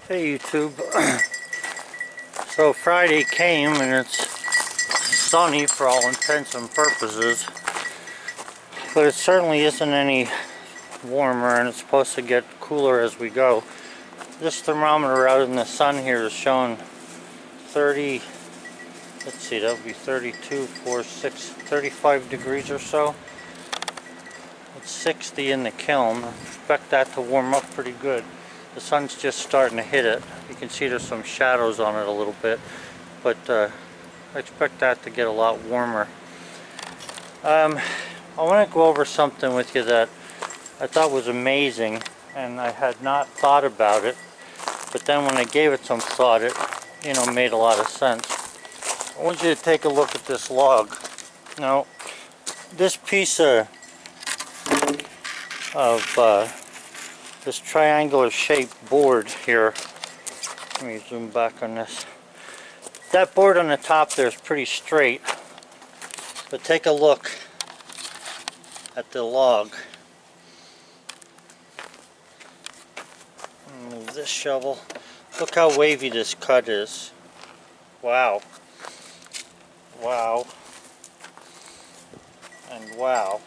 Hey YouTube. So Friday came and it's sunny for all intents and purposes, but it certainly isn't any warmer, and it's supposed to get cooler as we go. This thermometer out in the sun here is showing 30, let's see, that would be 32, 4, 6, 35 degrees or so. It's 60 in the kiln. I expect that to warm up pretty good. The sun's just starting to hit it. You can see there's some shadows on it a little bit, but I expect that to get a lot warmer. I want to go over something with you that I thought was amazing, and I had not thought about it, but then when I gave it some thought, it made a lot of sense. I want you to take a look at this log. Now, this piece of this triangular shaped board here, let me zoom back on this. That board on the top there is pretty straight, but take a look at the log. Move this shovel. Look how wavy this cut is. Wow. Wow. And wow.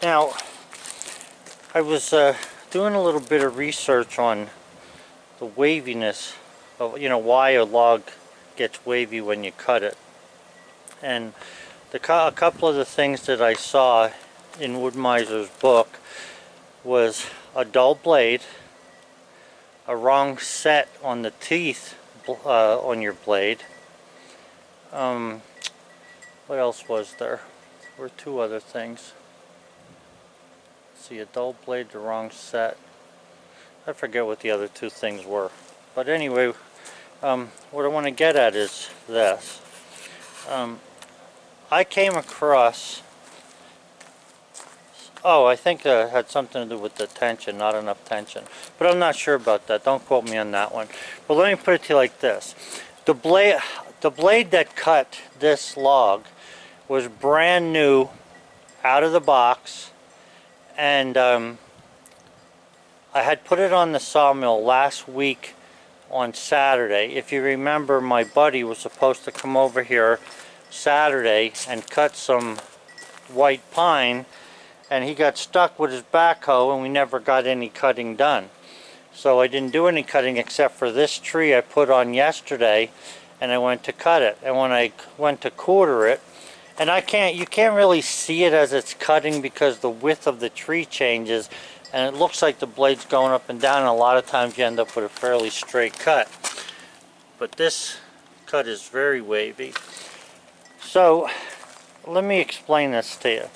Now, I was doing a little bit of research on the waviness of, why a log gets wavy when you cut it. And a couple of the things that I saw in Woodmizer's book was a dull blade, a wrong set on the teeth on your blade. What else was there? There were two other things. See, a dull blade, the wrong set. I forget what the other two things were. But anyway, what I want to get at is this. I came across, I think it had something to do with the tension, not enough tension. But I'm not sure about that. Don't quote me on that one. But let me put it to you like this. The blade that cut this log was brand new, out of the box. And I had put it on the sawmill last week on Saturday. If you remember, my buddy was supposed to come over here Saturday and cut some white pine, and he got stuck with his backhoe and we never got any cutting done. So I didn't do any cutting except for this tree I put on yesterday, and I went to cut it. And when I went to quarter it, and you can't really see it as it's cutting because the width of the tree changes, and it looks like the blade's going up and down, and a lot of times you end up with a fairly straight cut. But this cut is very wavy. So let me explain this to you.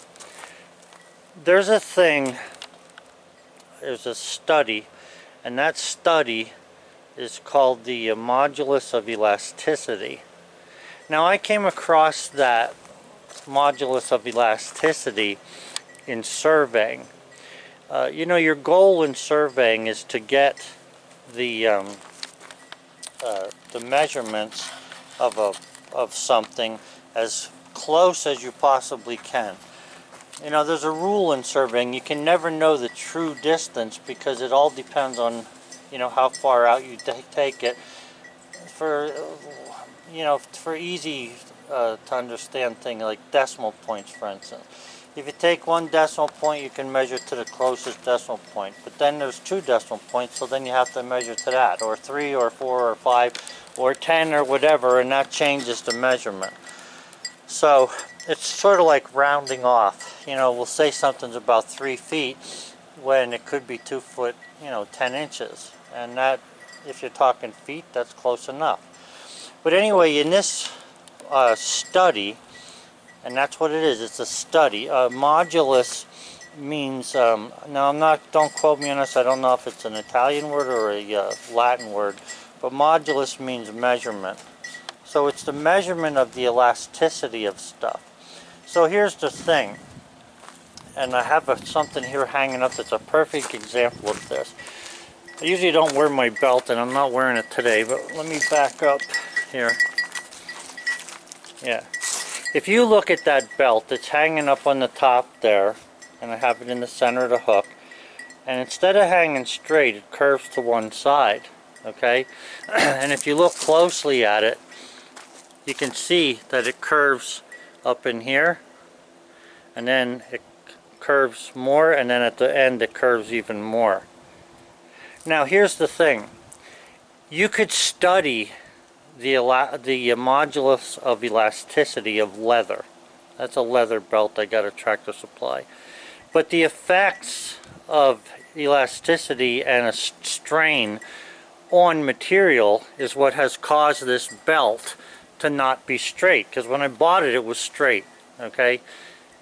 There's a study, and that study is called the Modulus of Elasticity. Now, I came across that modulus of elasticity in surveying. Your goal in surveying is to get the measurements of something as close as you possibly can. There's a rule in surveying: you can never know the true distance because it all depends on how far out you take it. For easy to understand thing like decimal points, for instance. If you take one decimal point, you can measure to the closest decimal point. But then there's two decimal points, so then you have to measure to that, or 3 or 4 or 5 or 10 or whatever, and that changes the measurement. So it's sort of like rounding off. We'll say something's about 3 feet when it could be 2 foot, 10 inches. And that, if you're talking feet, that's close enough. But anyway, in this study, and that's what it is, it's a study. Modulus means, now don't quote me on this, I don't know if it's an Italian word or a Latin word, but modulus means measurement. So it's the measurement of the elasticity of stuff. So here's the thing, and I have something here hanging up that's a perfect example of this. I usually don't wear my belt, and I'm not wearing it today, but let me back up here. Yeah. If you look at that belt, it's hanging up on the top there, and I have it in the center of the hook. and instead of hanging straight, it curves to one side, okay? And if you look closely at it, you can see that it curves up in here, and then it curves more, and then at the end it curves even more. Now here's the thing. You could study the modulus of elasticity of leather. That's a leather belt I got at Tractor Supply. But the effects of elasticity and a strain on material is what has caused this belt to not be straight. Because when I bought it, it was straight, okay?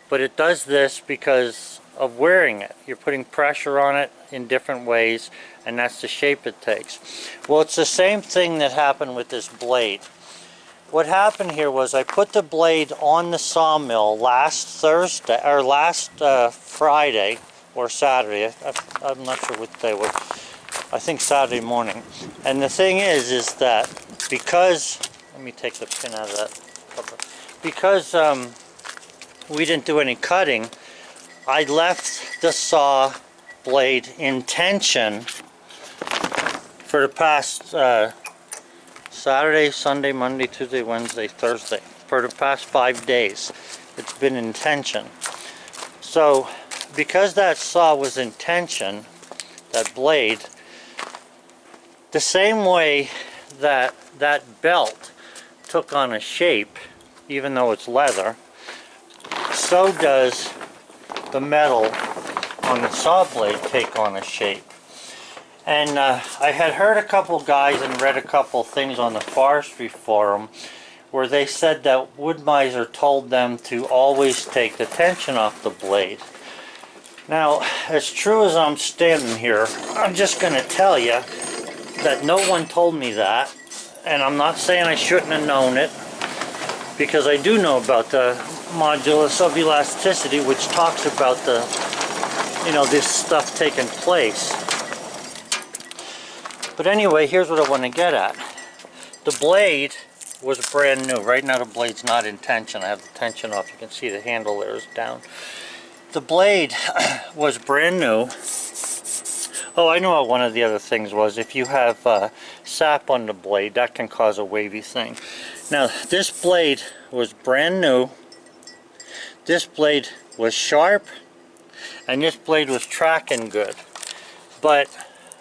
But it does this because of wearing it. You're putting pressure on it in different ways, and that's the shape it takes. Well, it's the same thing that happened with this blade. What happened here was I put the blade on the sawmill last Thursday, or last Friday or Saturday. I'm not sure which day it was. I think Saturday morning. And the thing is that because, let me take the pin out of that cover. Because we didn't do any cutting, I left the saw blade in tension for the past Saturday, Sunday, Monday, Tuesday, Wednesday, Thursday. For the past 5 days, it's been in tension. So, because that saw was in tension, that blade, the same way that that belt took on a shape, even though it's leather, so does the metal on the saw blade take on a shape. And I had heard a couple guys and read a couple things on the forestry forum where they said that Woodmizer told them to always take the tension off the blade. Now, as true as I'm standing here, I'm just going to tell you that no one told me that, and I'm not saying I shouldn't have known it, because I do know about the modulus of elasticity, which talks about the, you know, this stuff taking place. But anyway, here's what I want to get at. The blade was brand new. Right now the blade's not in tension. I have the tension off. You can see the handle there is down. The blade was brand new. Oh, I know what one of the other things was. If you have sap on the blade, that can cause a wavy thing. Now, this blade was brand new. This blade was sharp, and this blade was tracking good. But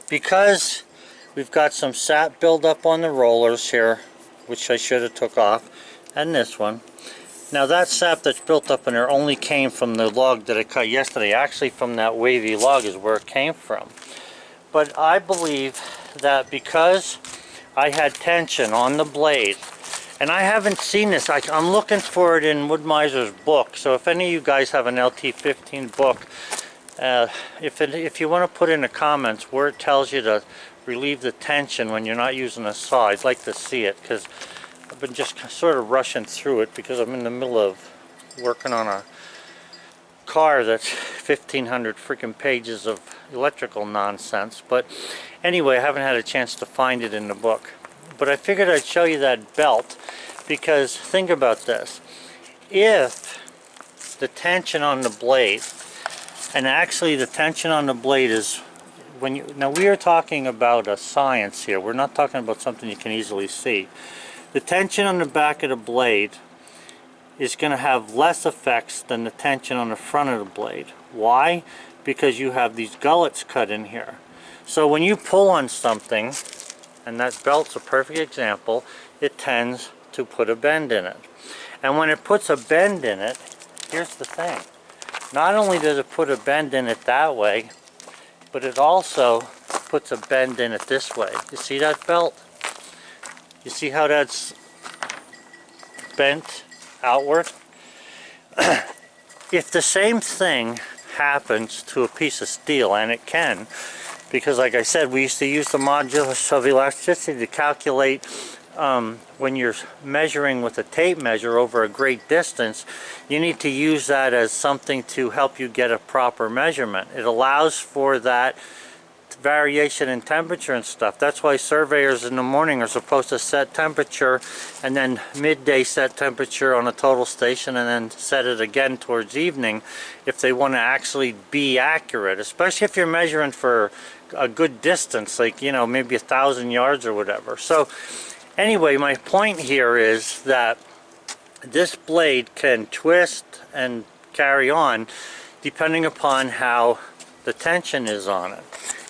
because we've got some sap buildup on the rollers here, which I should have took off, and this one. Now that sap that's built up in there only came from the log that I cut yesterday. Actually, from that wavy log is where it came from. But I believe that because I had tension on the blade, and I haven't seen this, I'm looking for it in Woodmizer's book, so if any of you guys have an LT15 book, if you want to put in the comments where it tells you to relieve the tension when you're not using a saw, I'd like to see it, because I've been just sort of rushing through it because I'm in the middle of working on a car that's 1,500 freaking pages of electrical nonsense. But anyway, I haven't had a chance to find it in the book. But I figured I'd show you that belt, because think about this. If the tension on the blade, and actually the tension on the blade is, now we are talking about a science here. We're not talking about something you can easily see. The tension on the back of the blade is going to have less effects than the tension on the front of the blade. Why? Because you have these gullets cut in here. So when you pull on something, and that belt's a perfect example, it tends to put a bend in it. And when it puts a bend in it, here's the thing. Not only does it put a bend in it that way, but it also puts a bend in it this way. You see that belt? You see how that's bent outward? If the same thing happens to a piece of steel, and it can, because like I said, we used to use the modulus of elasticity to calculate when you're measuring with a tape measure over a great distance, you need to use that as something to help you get a proper measurement. It allows for that variation in temperature and stuff. That's why surveyors in the morning are supposed to set temperature and then midday set temperature on a total station and then set it again towards evening if they want to actually be accurate, especially if you're measuring for a good distance, like, you know, maybe 1,000 yards or whatever. So anyway, my point here is that this blade can twist and carry on depending upon how the tension is on it.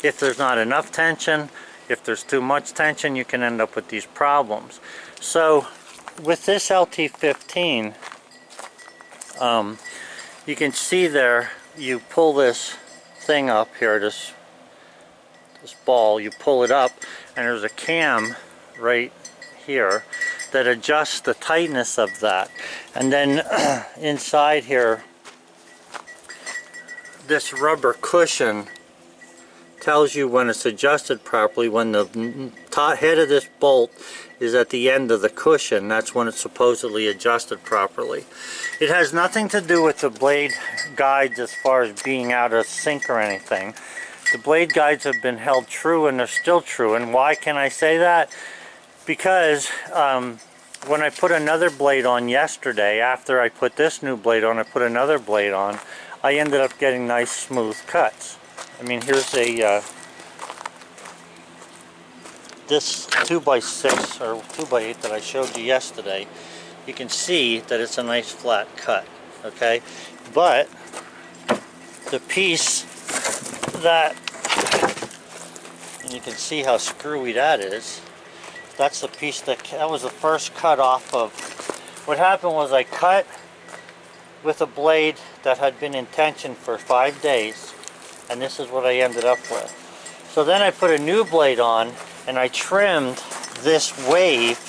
If there's not enough tension, if there's too much tension, you can end up with these problems. So with this LT15, you can see there, you pull this thing up here, this ball, you pull it up, and there's a cam right here that adjusts the tightness of that. And then inside here, this rubber cushion tells you when it's adjusted properly. When the top head of this bolt is at the end of the cushion, that's when it's supposedly adjusted properly. It has nothing to do with the blade guides as far as being out of sync or anything. The blade guides have been held true, and they're still true. And why can I say that? Because when I put another blade on yesterday, after I put this new blade on, I put another blade on, I ended up getting nice smooth cuts. I mean, here's a this 2x6 or 2x8 that I showed you yesterday. You can see that it's a nice flat cut, okay? But the piece that, and you can see how screwy that is, that's the piece that was the first cut off of. What happened was I cut with a blade that had been in tension for 5 days, and this is what I ended up with. So then I put a new blade on and I trimmed this wave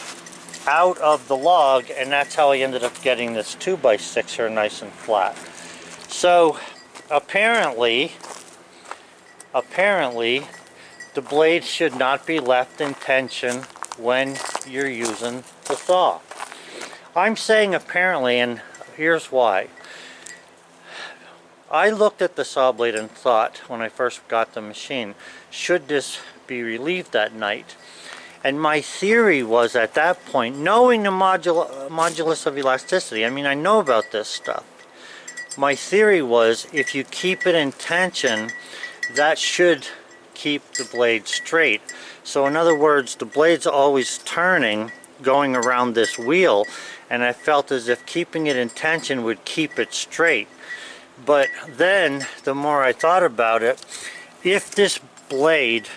out of the log, and that's how I ended up getting this 2x6 here nice and flat. So apparently the blade should not be left in tension when you're using the saw. I'm saying apparently, and here's why. I looked at the saw blade and thought, when I first got the machine, should this be relieved at night? And my theory was, at that point, knowing the modulus of elasticity, I mean, I know about this stuff. My theory was, if you keep it in tension, that should keep the blade straight. So in other words, the blade's always turning, going around this wheel, and I felt as if keeping it in tension would keep it straight. But then, the more I thought about it, if this blade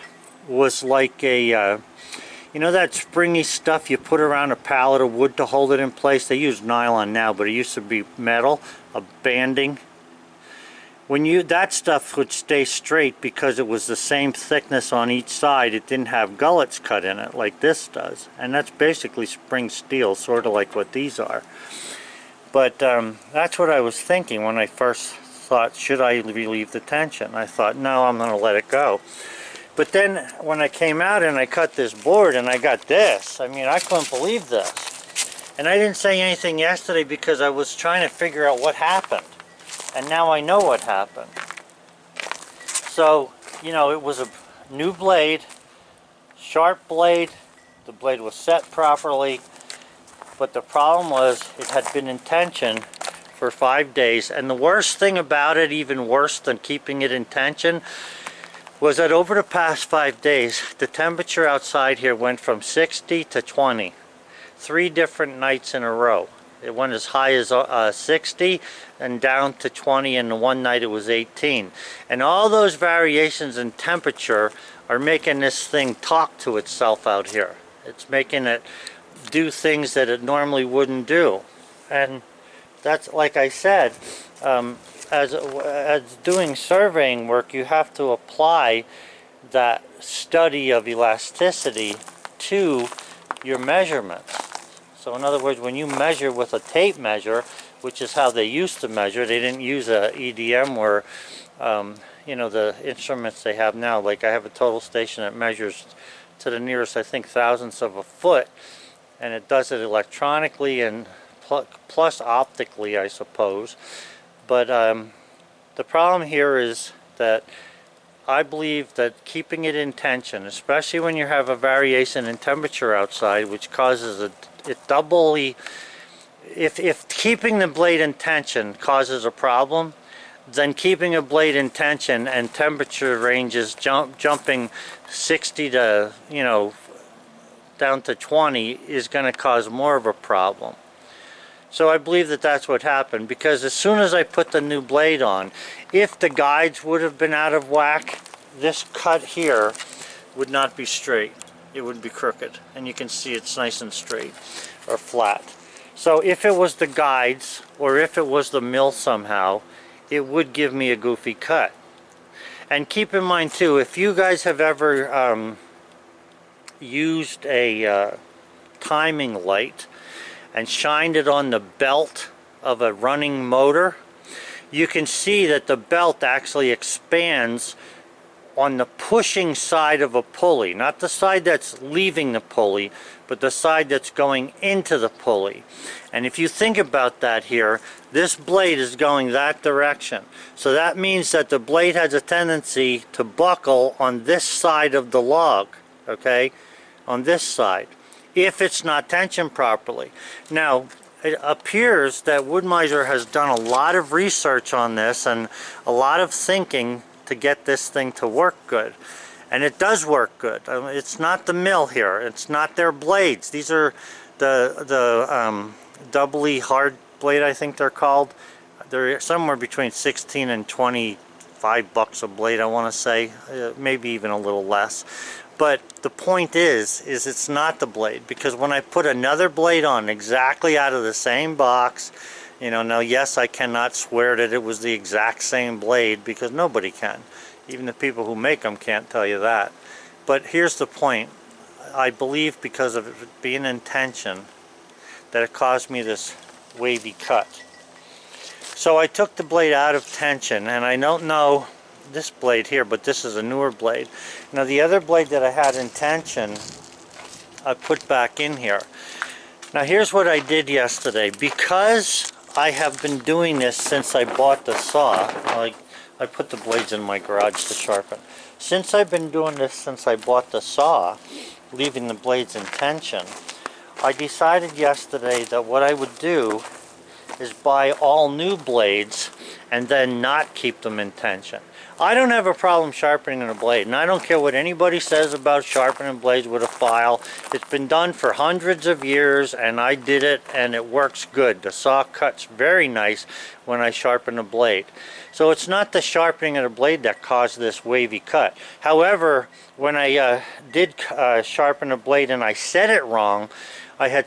was like a, you know that springy stuff you put around a pallet of wood to hold it in place? They use nylon now, but it used to be metal, a banding. That stuff would stay straight because it was the same thickness on each side. It didn't have gullets cut in it like this does. And that's basically spring steel, sort of like what these are. But that's what I was thinking when I first thought, should I relieve the tension? I thought, no, I'm going to let it go. But then when I came out and I cut this board and I got this, I mean, I couldn't believe this. And I didn't say anything yesterday because I was trying to figure out what happened. And now I know what happened. So, you know, it was a new blade, sharp blade. The blade was set properly. But the problem was it had been in tension for 5 days. And the worst thing about it, even worse than keeping it in tension, was that over the past 5 days, the temperature outside here went from 60 to 20. 3 different nights in a row. It went as high as 60 and down to 20, and the one night it was 18. And all those variations in temperature are making this thing talk to itself out here. It's making it do things that it normally wouldn't do. And that's, like I said, as doing surveying work, you have to apply that study of elasticity to your measurements. So in other words, when you measure with a tape measure, which is how they used to measure, they didn't use a EDM where, you know, the instruments they have now, like I have a total station that measures to the nearest, I think, thousandths of a foot, and it does it electronically and plus optically, I suppose. But the problem here is that I believe that keeping it in tension, especially when you have a variation in temperature outside, which causes it doubly, if keeping the blade in tension causes a problem, then keeping a blade in tension and temperature ranges jumping 60 to, down to 20 is going to cause more of a problem. So I believe that that's what happened, because as soon as I put the new blade on, if the guides would have been out of whack, this cut here would not be straight. It would be crooked, and you can see it's nice and straight or flat. So if it was the guides, or if it was the mill somehow, it would give me a goofy cut. And keep in mind too, if you guys have ever used a timing light and shined it on the belt of a running motor, you can see that the belt actually expands on the pushing side of a pulley, not the side that's leaving the pulley, but the side that's going into the pulley. And if you think about that here, this blade is going that direction. So that means that the blade has a tendency to buckle on this side of the log, okay? On this side, if it's not tensioned properly. Now, it appears that Woodmizer has done a lot of research on this and a lot of thinking to get this thing to work good. And it does work good. It's not the mill here. It's not their blades. These are the doubly hard blade, I think they're called. They're somewhere between 16 and 25 bucks a blade, I want to say. Maybe even a little less. But the point is it's not the blade, because when I put another blade on exactly out of the same box, now yes, I cannot swear that it was the exact same blade, because nobody can. Even the people who make them can't tell you that. But here's the point. I believe because of it being in tension that it caused me this wavy cut. So I took the blade out of tension, and I don't know this blade here, but this is a newer blade. Now the other blade that I had in tension, I put back in here. Now here's what I did yesterday. Because I have been doing this since I bought the saw, I put the blades in my garage to sharpen. Since I've been doing this since I bought the saw, leaving the blades in tension, I decided yesterday that what I would do is buy all new blades and then not keep them in tension. I don't have a problem sharpening a blade, and I don't care what anybody says about sharpening blades with a file. It's been done for hundreds of years, and I did it, and it works good. The saw cuts very nice when I sharpen a blade. So it's not the sharpening of the blade that caused this wavy cut. However, when I did sharpen a blade and I set it wrong, I had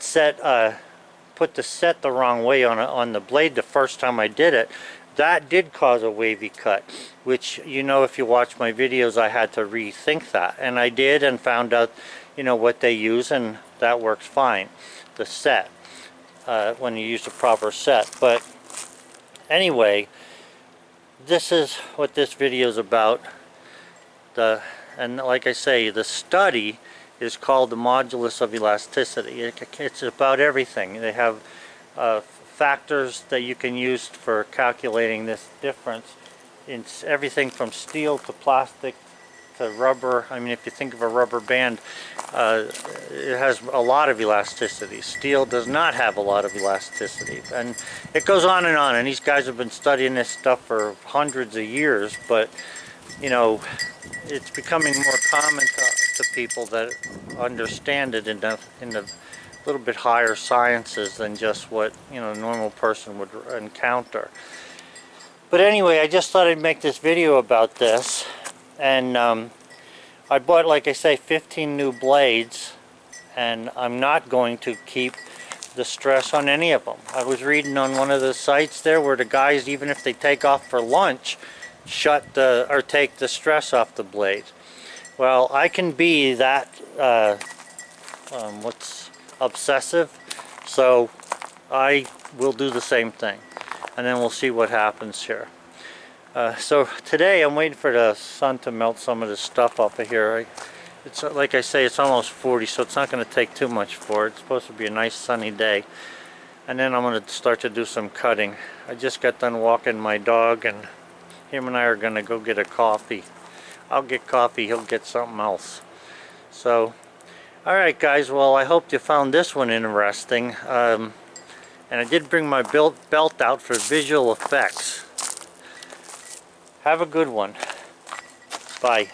put the set the wrong way on the blade the first time I did it. That did cause a wavy cut, which, if you watch my videos, I had to rethink that. And I did, and found out, what they use, and that works fine. The set, when you use the proper set. But anyway, this is what this video is about. And like I say, the study is called the Modulus of Elasticity. It's about everything. They have factors that you can use for calculating this difference in everything from steel to plastic to rubber. I mean, if you think of a rubber band, it has a lot of elasticity. Steel does not have a lot of elasticity, and it goes on, and these guys have been studying this stuff for hundreds of years. But it's becoming more common to people that understand it in the little bit higher sciences than just what a normal person would encounter. But anyway, I just thought I'd make this video about this, and I bought, like I say, 15 new blades, and I'm not going to keep the stress on any of them. I was reading on one of the sites there where the guys, even if they take off for lunch, take the stress off the blade. Well, I can be that obsessive, so I will do the same thing, and then we'll see what happens here. So today I'm waiting for the sun to melt some of this stuff up here. It's like I say, it's almost 40, so it's not going to take too much for it. It's supposed to be a nice sunny day, and then I'm going to start to do some cutting. I just got done walking my dog, and him and I are going to go get a coffee. I'll get coffee, he'll get something else. So, alright guys, well I hope you found this one interesting. And I did bring my belt out for visual effects. Have a good one. Bye.